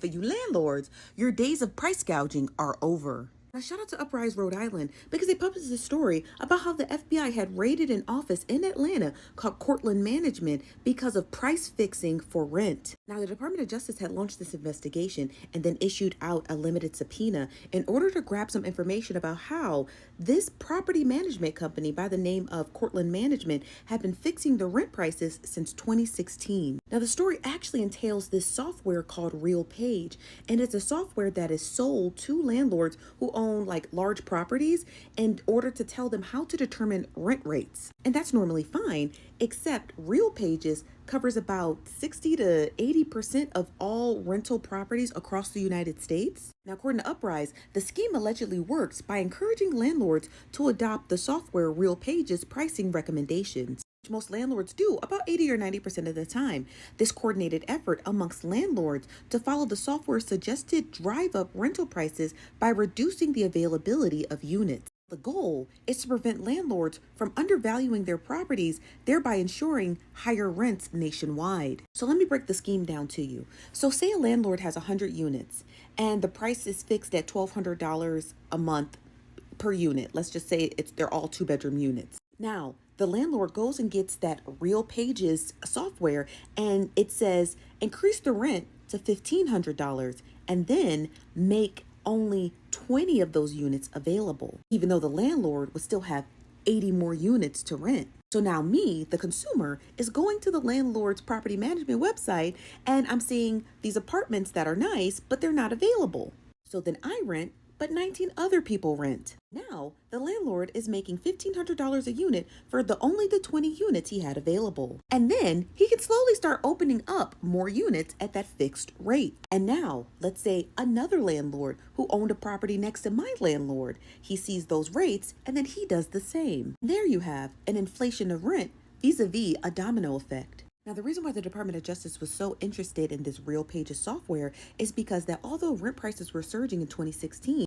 For you landlords, your days of price gouging are over. Now, shout out to Uprise, Rhode Island, because they published a story about how the FBI had raided an office in Atlanta called Cortland Management because of price fixing for rent. Now, the Department of Justice had launched this investigation and then issued out a limited subpoena in order to grab some information about how this property management company by the name of Cortland Management had been fixing the rent prices since 2016. Now, the story actually entails this software called RealPage, and it's a software that is sold to landlords who own like large properties in order to tell them how to determine rent rates. And that's normally fine, except RealPages covers about 60 to 80% of all rental properties across the United States. Now, according to Uprise, the scheme allegedly works by encouraging landlords to adopt the software RealPages pricing recommendations. Most landlords do about 80 or 90% of the time. This coordinated effort amongst landlords to follow the software's suggested drive up rental prices by reducing the availability of units. The goal is to prevent landlords from undervaluing their properties, thereby ensuring higher rents nationwide. So let me break the scheme down to you. So say a landlord has 100 units and the price is fixed at $1,200 a month per unit. Let's just say they're all 2-bedroom units. Now, the landlord goes and gets that RealPages software and it says increase the rent to $1,500 and then make only 20 of those units available, even though the landlord would still have 80 more units to rent. So now me, the consumer, is going to the landlord's property management website and I'm seeing these apartments that are nice, but they're not available. So then I rent, but 19 other people rent. Now, the landlord is making $1,500 a unit for only the 20 units he had available. And then he can slowly start opening up more units at that fixed rate. And now, let's say another landlord who owned a property next to my landlord, he sees those rates and then he does the same. There you have an inflation of rent vis-a-vis a domino effect. Now, the reason why the Department of Justice was so interested in this RealPages software is because that although rent prices were surging in 2016,